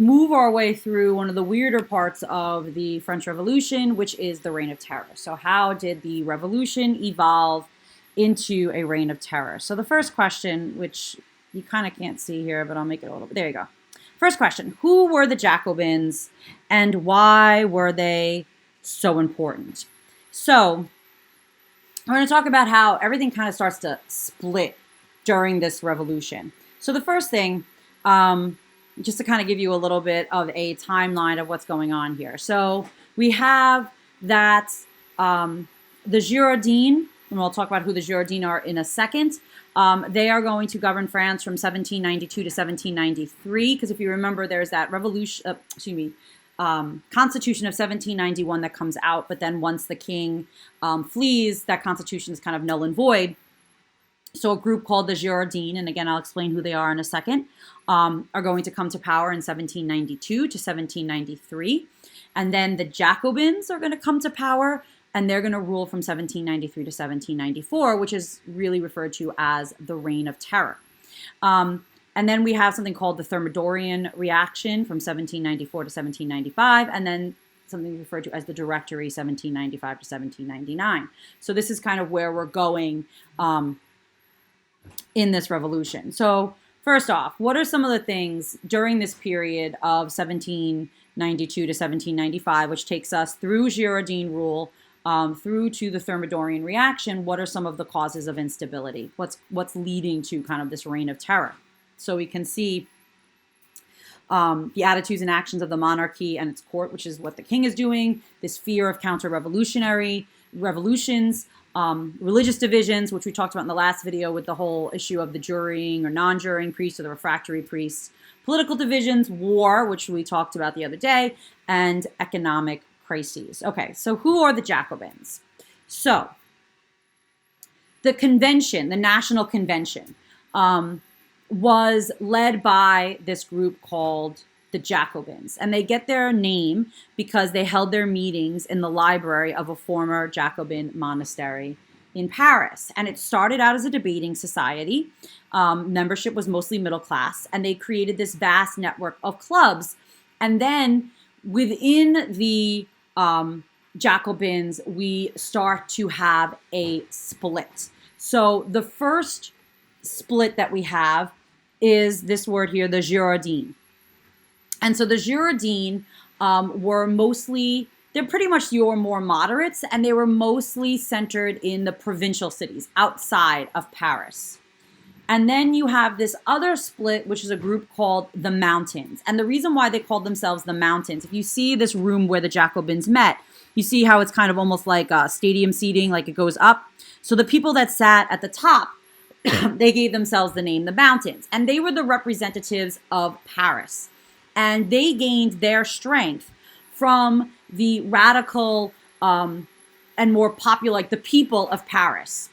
move our way through one of the weirder parts of the French Revolution, which is the Reign of Terror. So how did the revolution evolve into a reign of terror? So the first question, which you kind of can't see here, but I'll make it a little bit, there you go. First question, who were the Jacobins and why were they so important? So we're going to talk about how everything kind of starts to split during this revolution. So the first thing, just to kind of give you a little bit of a timeline of what's going on here. So we have that the Girondins, and we'll talk about who the Girondins are in a second. They are going to govern France from 1792 to 1793, because if you remember, there's that Constitution of 1791 that comes out, but then once the king flees, that constitution is kind of null and void. So a group called the Girondins, and again, I'll explain who they are in a second, are going to come to power in 1792 to 1793. And then the Jacobins are going to come to power, and they're going to rule from 1793 to 1794, which is really referred to as the Reign of Terror. And then we have something called the Thermidorian reaction from 1794 to 1795, and then something referred to as the Directory 1795 to 1799. So this is kind of where we're going in this revolution. So first off, what are some of the things during this period of 1792 to 1795, which takes us through Girondin rule, through to the Thermidorian reaction? What are some of the causes of instability? What's leading to kind of this reign of terror? So we can see the attitudes and actions of the monarchy and its court, which is what the king is doing, this fear of counter-revolutionary revolutions, religious divisions, which we talked about in the last video with the whole issue of the jurying or non-jurying priests or the refractory priests, political divisions, war, which we talked about the other day, and economic crises. Okay, so who are the Jacobins? So the convention, the National Convention, was led by this group called the Jacobins. And they get their name because they held their meetings in the library of a former Jacobin monastery in Paris. And it started out as a debating society. Membership was mostly middle class, and they created this vast network of clubs. And then within the Jacobins, we start to have a split. So the first split that we have is this word here, the Girondins. And so the Girondins were mostly, they're pretty much your more moderates, and they were mostly centered in the provincial cities outside of Paris. And then you have this other split, which is a group called the Mountains. And the reason why they called themselves the Mountains, if you see this room where the Jacobins met, you see how it's kind of almost like stadium seating, like it goes up. So the people that sat at the top, they gave themselves the name the Mountains, and they were the representatives of Paris. And they gained their strength from the radical and more popular, like the people of Paris.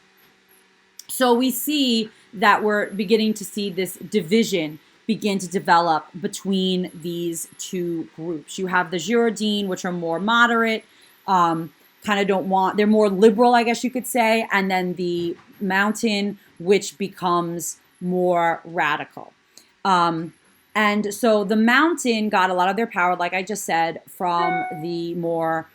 So we see that we're beginning to see this division begin to develop between these two groups. You have the Girondins, which are more moderate, kind of don't want, they're more liberal, I guess you could say, and then the Mountain, which becomes more radical. And so the Mountain got a lot of their power, like I just said, from the more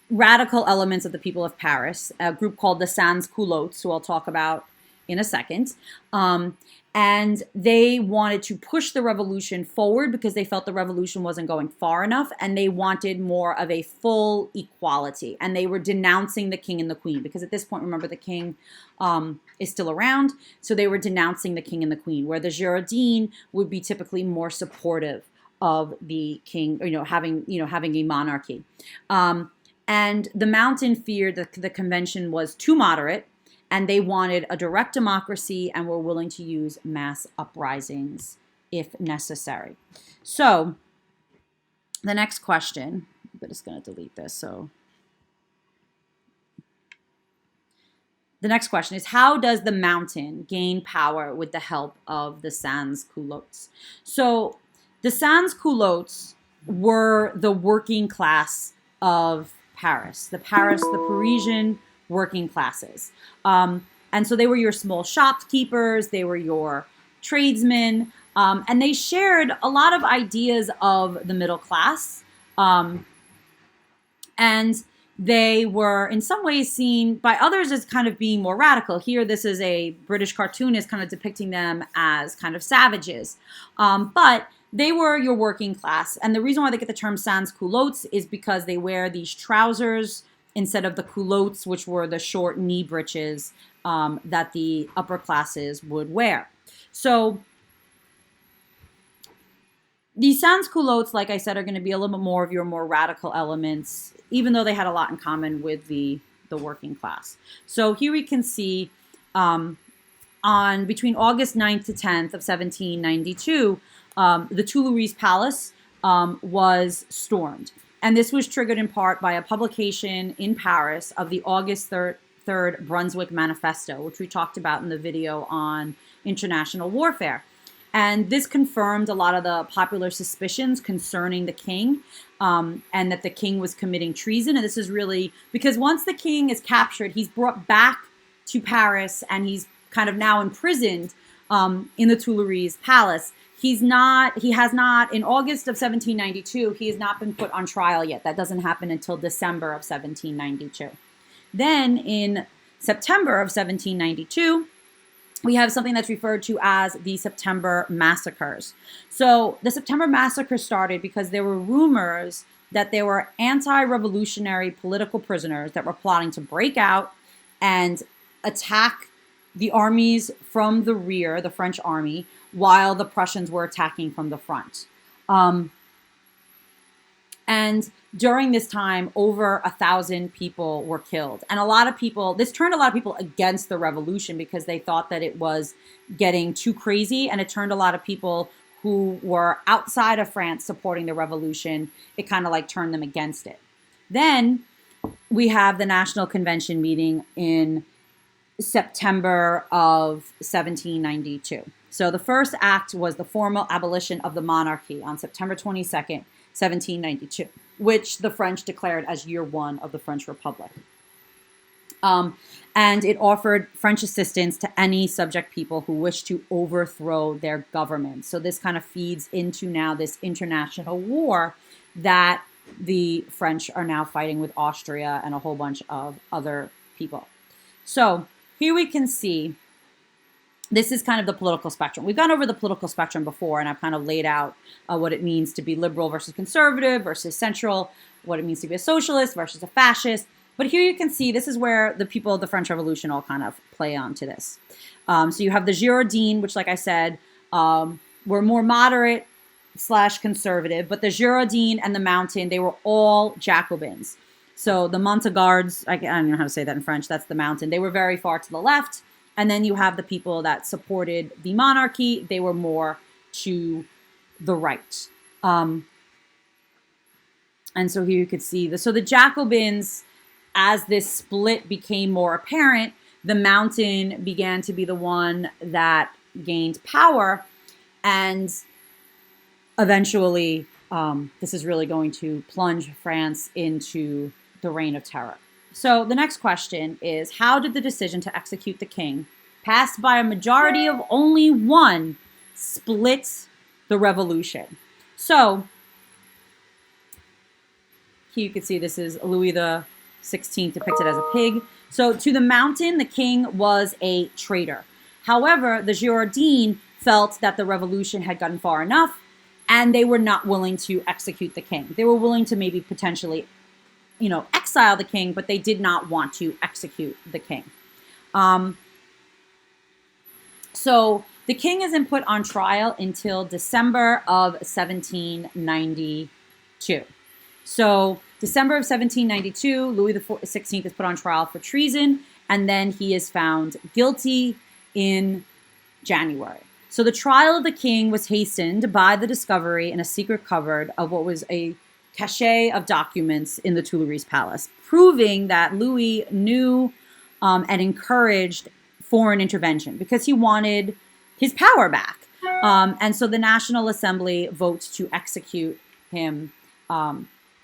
radical elements of the people of Paris, a group called the Sans-Culottes, who I'll talk about in a second. And they wanted to push the revolution forward because they felt the revolution wasn't going far enough, and they wanted more of a full equality. And they were denouncing the king and the queen because at this point, remember, the king is still around. So they were denouncing the king and the queen, where the Girondins would be typically more supportive of the king, having a monarchy. And the Mountain feared that the convention was too moderate, and they wanted a direct democracy and were willing to use mass uprisings if necessary. So the next question, I'm just going to delete this. So the next question is, how does the Mountain gain power with the help of the Sans-Culottes? So the Sans-Culottes were the working class of Paris, the Parisian working classes. And so they were your small shopkeepers, they were your tradesmen, and they shared a lot of ideas of the middle class. And they were in some ways seen by others as kind of being more radical. Here, this is a British cartoonist kind of depicting them as kind of savages. But they were your working class. And the reason why they get the term sans-culottes is because they wear these trousers instead of the culottes, which were the short knee breeches that the upper classes would wear. So these sans-culottes, like I said, are going to be a little bit more of your more radical elements, even though they had a lot in common with the working class. So here we can see on between August 9th to 10th of 1792, the Tuileries Palace was stormed. And this was triggered in part by a publication in Paris of the August 3rd Brunswick Manifesto, which we talked about in the video on international warfare. And this confirmed a lot of the popular suspicions concerning the king, and that the king was committing treason. And this is really because once the king is captured, he's brought back to Paris and he's kind of now imprisoned in the Tuileries Palace. He has not, in August of 1792, he has not been put on trial yet. That doesn't happen until December of 1792. Then in September of 1792, we have something that's referred to as the September Massacres. So the September Massacre started because there were rumors that there were anti-revolutionary political prisoners that were plotting to break out and attack the armies from the rear, the French army, while the Prussians were attacking from the front. And during this time, over 1,000 people were killed. And a lot of people, this turned a lot of people against the revolution because they thought that it was getting too crazy. And it turned a lot of people who were outside of France supporting the revolution, it kind of like turned them against it. Then we have the National Convention meeting in September of 1792. So the first act was the formal abolition of the monarchy on September 22nd, 1792, which the French declared as year one of the French Republic. And it offered French assistance to any subject people who wished to overthrow their government. So this kind of feeds into now this international war that the French are now fighting with Austria and a whole bunch of other people. So here we can see this is kind of the political spectrum. We've gone over the political spectrum before, and I've kind of laid out what it means to be liberal versus conservative versus central, what it means to be a socialist versus a fascist. But here you can see this is where the people of the French Revolution all kind of play onto this. So you have the Girondins, which, like I said, were more moderate / conservative, but the Girondins and the Mountain, they were all Jacobins. So the Montagnards, I don't know how to say that in French, that's the Mountain. They were very far to the left. And then you have the people that supported the monarchy. They were more to the right. And so here you could see so the Jacobins, as this split became more apparent, the Mountain began to be the one that gained power. And eventually, this is really going to plunge France into the Reign of Terror. So the next question is, how did the decision to execute the king, passed by a majority of only one, split the revolution? So here you can see this is Louis XVI depicted as a pig. So to the Mountain, the king was a traitor. However, the Girondins felt that the revolution had gotten far enough, and they were not willing to execute the king. They were willing to maybe potentially exile the king, but they did not want to execute the king. So the king isn't put on trial until December of 1792. So December of 1792, Louis XVI is put on trial for treason, and then he is found guilty in January. So the trial of the king was hastened by the discovery in a secret cupboard of what was a cache of documents in the Tuileries Palace, proving that Louis knew and encouraged foreign intervention because he wanted his power back. And so the National Assembly votes to execute him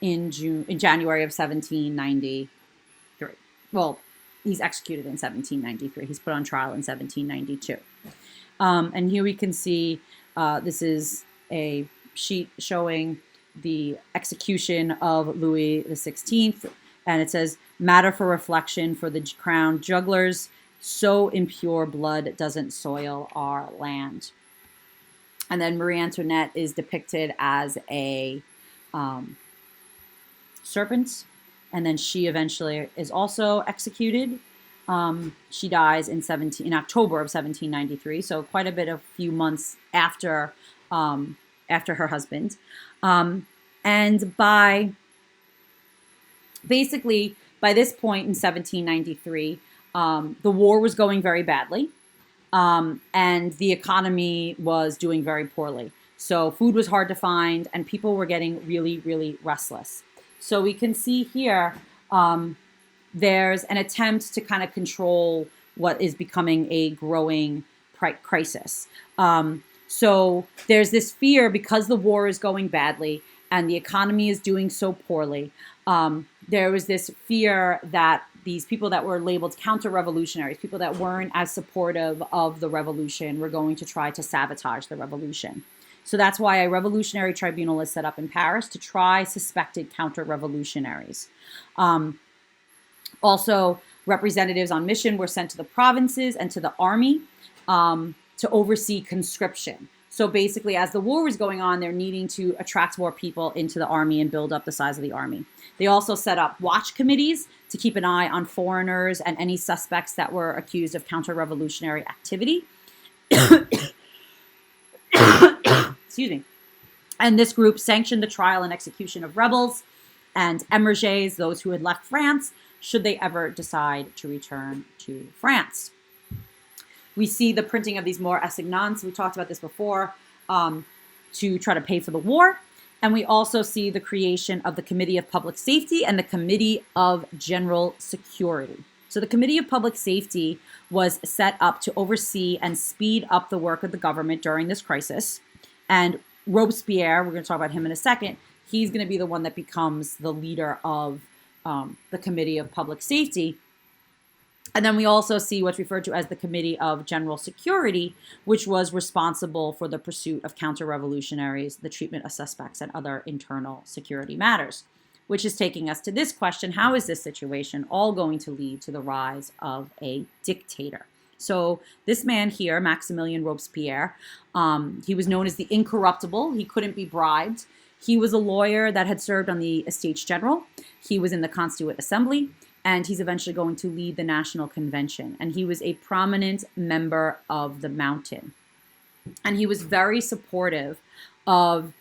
in January of 1793. Well, he's executed in 1793. He's put on trial in 1792. And here we can see this is a sheet showing the execution of Louis XVI, and it says, "Matter for reflection for the crown jugglers, so impure blood doesn't soil our land." And then Marie Antoinette is depicted as a serpent, and then she eventually is also executed. She dies in October of 1793, so quite a bit of few months after her husband. And by this point in 1793, the war was going very badly, and the economy was doing very poorly. So food was hard to find, and people were getting really, really restless. So we can see here there's an attempt to kind of control what is becoming a growing crisis. So there's this fear, because the war is going badly and the economy is doing so poorly. There was this fear that these people that were labeled counter-revolutionaries, people that weren't as supportive of the revolution, were going to try to sabotage the revolution. So that's why a revolutionary tribunal is set up in Paris to try suspected counter-revolutionaries. Also, representatives on mission were sent to the provinces and to the army to oversee conscription. So basically, as the war was going on, they're needing to attract more people into the army and build up the size of the army. They also set up watch committees to keep an eye on foreigners and any suspects that were accused of counter-revolutionary activity. Excuse me. And this group sanctioned the trial and execution of rebels and émigrés, those who had left France, should they ever decide to return to France. We see the printing of these more assignats. We talked about this before, to try to pay for the war. And we also see the creation of the Committee of Public Safety and the Committee of General Security. So the Committee of Public Safety was set up to oversee and speed up the work of the government during this crisis. And Robespierre, we're going to talk about him in a second, he's going to be the one that becomes the leader of the Committee of Public Safety. And then we also see what's referred to as the Committee of General Security, which was responsible for the pursuit of counter-revolutionaries, the treatment of suspects, and other internal security matters. Which is taking us to this question: how is this situation all going to lead to the rise of a dictator? So this man here, Maximilien Robespierre, he was known as the Incorruptible. He couldn't be bribed. He was a lawyer that had served on the Estates General. He was in the Constituent Assembly, and he's eventually going to lead the National Convention. And he was a prominent member of the Mountain. And he was very supportive of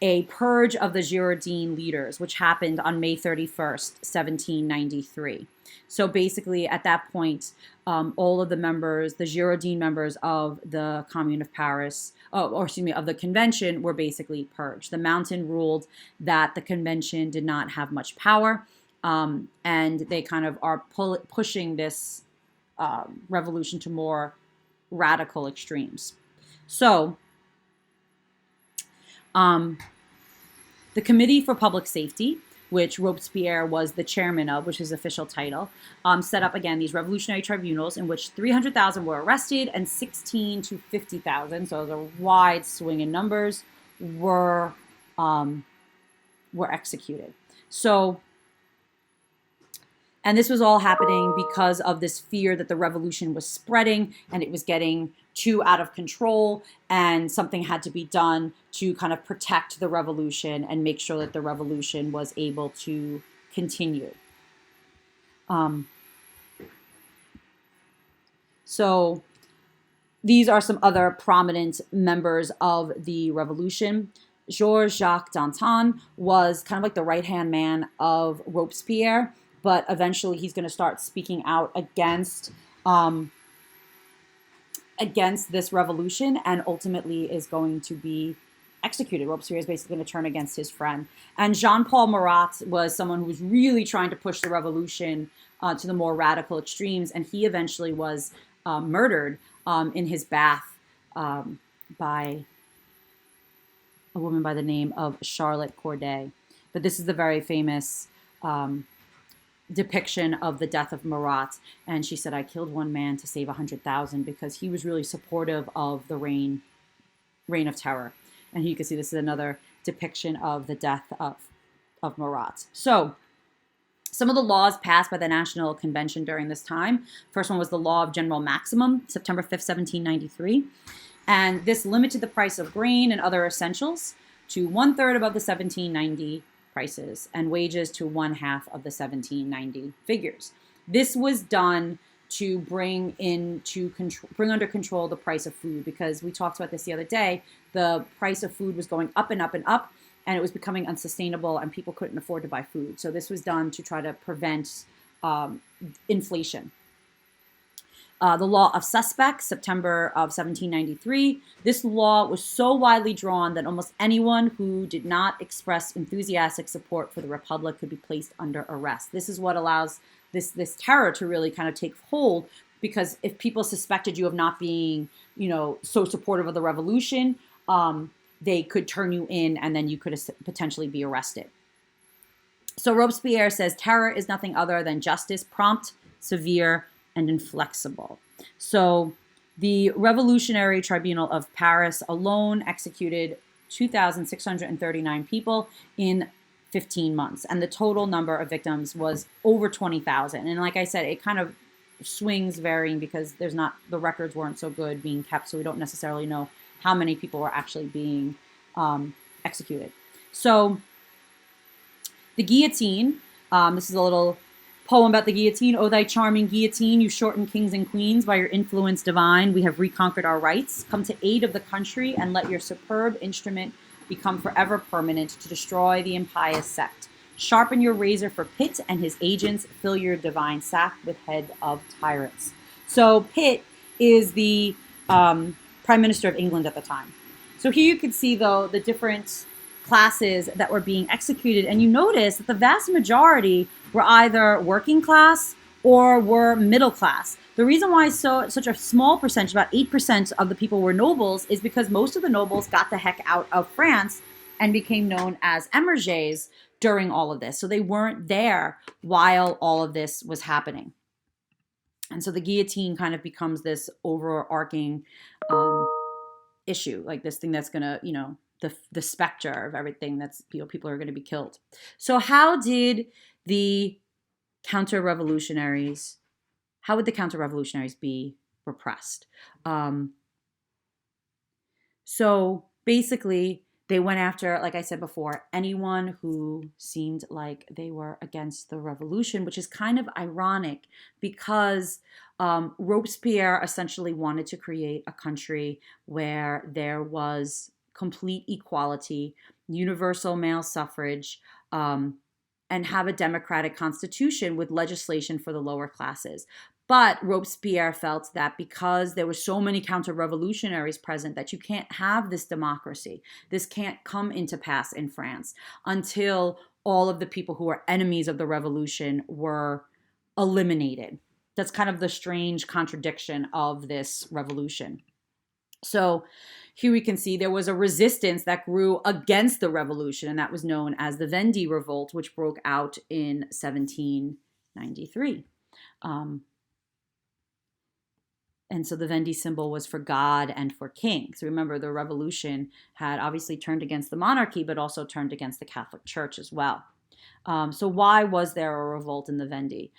a purge of the Girondin leaders, which happened on May 31st, 1793. So basically, at that point, all of the members, the Girondin members of the Commune of Paris, of the convention, were basically purged. The Mountain ruled that the convention did not have much power, and they kind of are pushing this revolution to more radical extremes. So, the Committee for Public Safety, which Robespierre was the chairman of, which is his official title, set up, again, these revolutionary tribunals in which 300,000 were arrested and 16 to 50,000, so the wide swing in numbers, were executed. So, and this was all happening because of this fear that the revolution was spreading and it was getting too out of control, and something had to be done to kind of protect the revolution and make sure that the revolution was able to continue. So these are some other prominent members of the revolution. Georges Jacques Danton was kind of like the right-hand man of Robespierre, but eventually he's going to start speaking out against this revolution, and ultimately is going to be executed. Robespierre is basically going to turn against his friend. And Jean-Paul Marat was someone who was really trying to push the revolution to the more radical extremes, and he eventually was murdered in his bath by a woman by the name of Charlotte Corday. But this is the very famous depiction of the death of Marat. And she said, I killed one man to save 100,000 because he was really supportive of the reign of terror. And here you can see this is another depiction of the death of Marat. So some of the laws passed by the National Convention during this time. First one was the Law of General Maximum, September 5th, 1793. And this limited the price of grain and other essentials to 1/3 above the 1790 prices and wages to 1/2 of the 1790 figures. This was done to bring under control the price of food, because we talked about this the other day. The price of food was going up and up and up, and it was becoming unsustainable, and people couldn't afford to buy food. So this was done to try to prevent inflation. The Law of Suspects, September of 1793. This law was so widely drawn that almost anyone who did not express enthusiastic support for the Republic could be placed under arrest. This is what allows this terror to really kind of take hold, because if people suspected you of not being, so supportive of the revolution, they could turn you in, and then you could potentially be arrested. So Robespierre says terror is nothing other than justice, prompt, severe, and inflexible. So the Revolutionary Tribunal of Paris alone executed 2,639 people in 15 months. And the total number of victims was over 20,000. And like I said, it kind of swings varying because the records weren't so good being kept. So we don't necessarily know how many people were actually being executed. So the guillotine, this is a little poem about the guillotine. O thy charming guillotine, you shorten kings and queens. By your influence divine, we have reconquered our rights. Come to aid of the country, and let your superb instrument become forever permanent to destroy the impious sect. Sharpen your razor for Pitt and his agents. Fill your divine sack with head of tyrants. So Pitt is the Prime Minister of England at the time. So here you can see, though, the different classes that were being executed. And you notice that the vast majority were either working class or were middle class. The reason why such a small percentage, about 8% of the people were nobles, is because most of the nobles got the heck out of France and became known as émergés during all of this. So they weren't there while all of this was happening. And so the guillotine kind of becomes this overarching issue, like this thing that's going to, the specter of everything that's, people are going to be killed. So how would the counter-revolutionaries be repressed? So basically, they went after, like I said before, anyone who seemed like they were against the revolution, which is kind of ironic because Robespierre essentially wanted to create a country where there was complete equality, universal male suffrage, and have a democratic constitution with legislation for the lower classes. But Robespierre felt that because there were so many counter-revolutionaries present, that you can't have this democracy. This can't come into pass in France until all of the people who were enemies of the revolution were eliminated. That's kind of the strange contradiction of this revolution. So here we can see there was a resistance that grew against the revolution, and that was known as the Vendée Revolt, which broke out in 1793. And so the Vendée symbol was for God and for king. So remember, the revolution had obviously turned against the monarchy, but also turned against the Catholic Church as well. So why was there a revolt in the Vendée?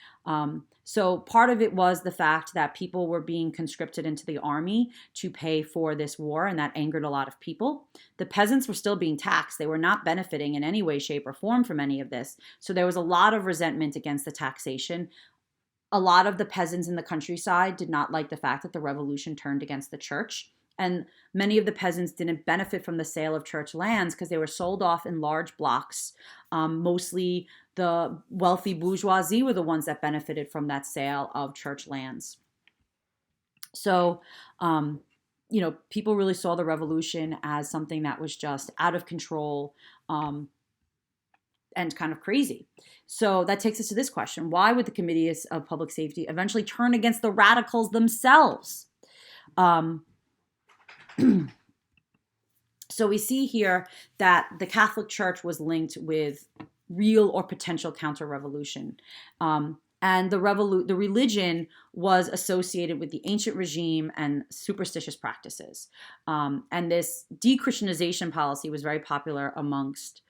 So part of it was the fact that people were being conscripted into the army to pay for this war, and that angered a lot of people. The peasants were still being taxed. They were not benefiting in any way, shape, or form from any of this. So there was a lot of resentment against the taxation. A lot of the peasants in the countryside did not like the fact that the revolution turned against the church. And many of the peasants didn't benefit from the sale of church lands because they were sold off in large blocks. Mostly the wealthy bourgeoisie were the ones that benefited from that sale of church lands. So, people really saw the revolution as something that was just out of control and kind of crazy. So that takes us to this question. Why would the Committees of Public Safety eventually turn against the radicals themselves? So we see here that the Catholic Church was linked with real or potential counter-revolution. And the religion was associated with the ancient regime and superstitious practices. And this de-Christianization policy was very popular amongst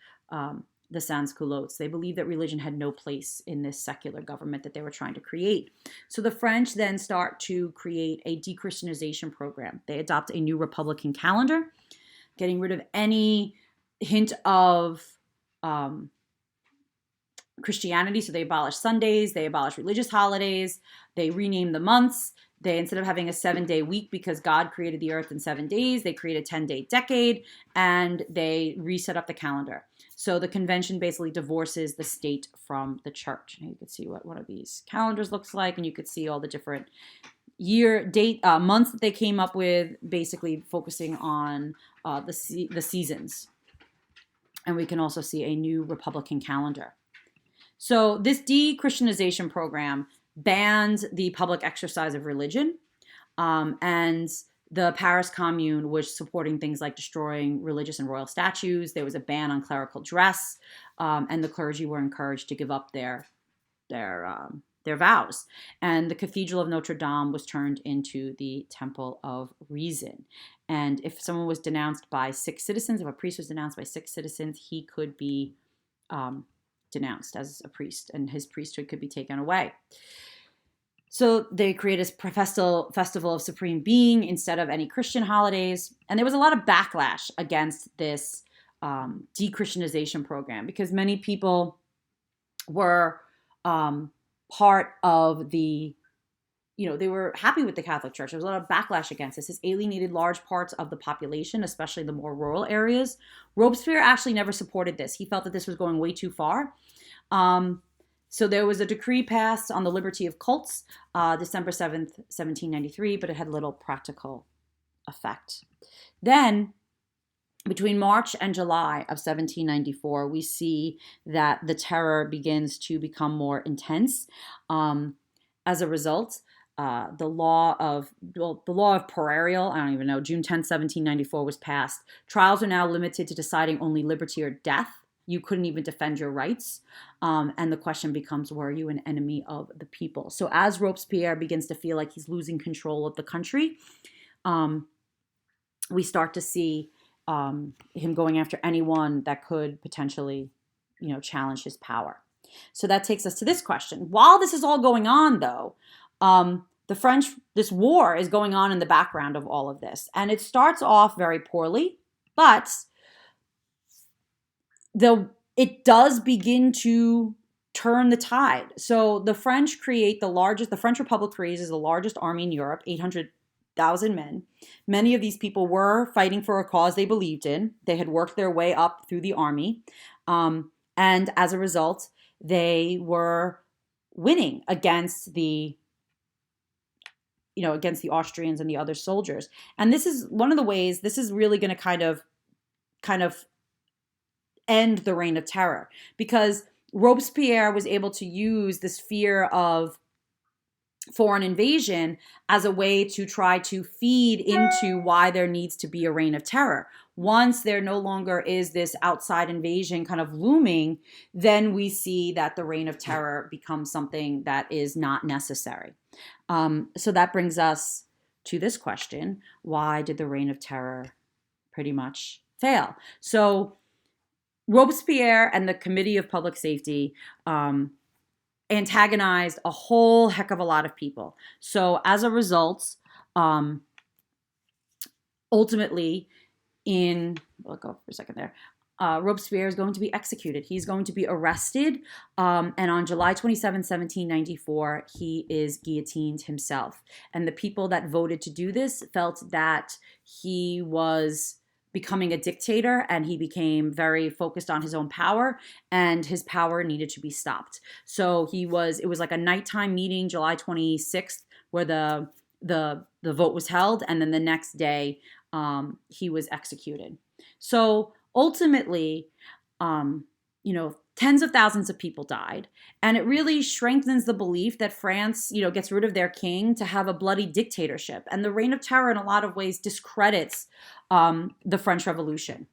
the sans-culottes. They believed that religion had no place in this secular government that they were trying to create. So the French then start to create a de-Christianization program. They adopt a new republican calendar, getting rid of any hint of Christianity. So they abolished Sundays, they abolished religious holidays, they renamed the months. They, instead of having a 7-day week because God created the earth in 7 days, they created a 10-day decade, and they reset up the calendar. So the convention basically divorces the state from the church. And you can see what one of these calendars looks like, and you could see all the different months that they came up with, basically focusing on the seasons. And we can also see a new republican calendar. So this de-Christianization program banned the public exercise of religion, and the Paris Commune was supporting things like destroying religious and royal statues. There was a ban on clerical dress, and the clergy were encouraged to give up their vows. And the Cathedral of Notre Dame was turned into the Temple of Reason. And if someone was denounced by 6 citizens, if a priest was denounced by 6 citizens, he could be denounced as a priest, and his priesthood could be taken away. So they created a festival of Supreme Being instead of any Christian holidays. And there was a lot of backlash against this de-Christianization program, because many people were part of the, they were happy with the Catholic Church. There was a lot of backlash against this. This alienated large parts of the population, especially the more rural areas. Robespierre actually never supported this. He felt that this was going way too far. So there was a decree passed on the liberty of cults, December 7th, 1793, but it had little practical effect. Then, between March and July of 1794, we see that the terror begins to become more intense. As a result, the law of Prairial, I don't even know, June 10th, 1794 was passed. Trials are now limited to deciding only liberty or death. You couldn't even defend your rights. And the question becomes, were you an enemy of the people? So as Robespierre begins to feel like he's losing control of the country, we start to see him going after anyone that could potentially, challenge his power. So that takes us to this question. While this is all going on, though, this war is going on in the background of all of this. And it starts off very poorly, but it does begin to turn the tide. So the French the French Republic creates the largest army in Europe, 800,000 men. Many of these people were fighting for a cause they believed in. They had worked their way up through the army. And as a result, they were winning against the Austrians and the other soldiers. And this is one of the ways, this is really going to kind of end the Reign of Terror, because Robespierre was able to use this fear of foreign invasion as a way to try to feed into why there needs to be a Reign of Terror. Once there no longer is this outside invasion kind of looming, then we see that the Reign of Terror becomes something that is not necessary. So that brings us to this question: why did the Reign of Terror pretty much fail? So Robespierre and the Committee of Public Safety antagonized a whole heck of a lot of people. So as a result, ultimately, I'll go for a second there. Robespierre is going to be executed. He's going to be arrested. And on July 27, 1794, he is guillotined himself. And the people that voted to do this felt that he was becoming a dictator, and he became very focused on his own power, and his power needed to be stopped. So it was like a nighttime meeting, July 26th, where the vote was held, and then the next day he was executed. So ultimately, tens of thousands of people died, and it really strengthens the belief that France, gets rid of their king to have a bloody dictatorship. And the Reign of Terror, in a lot of ways, discredits the French Revolution.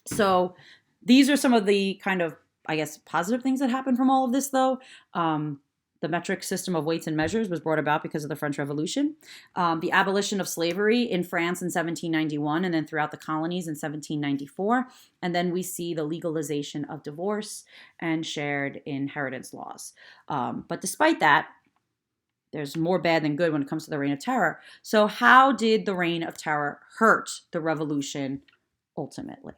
So these are some of the kind of I guess, positive things that happened from all of this, though. The metric system of weights and measures was brought about because of the French Revolution. The abolition of slavery in France in 1791 and then throughout the colonies in 1794. And then we see the legalization of divorce and shared inheritance laws. But despite that, there's more bad than good when it comes to the Reign of Terror. So how did the Reign of Terror hurt the revolution ultimately?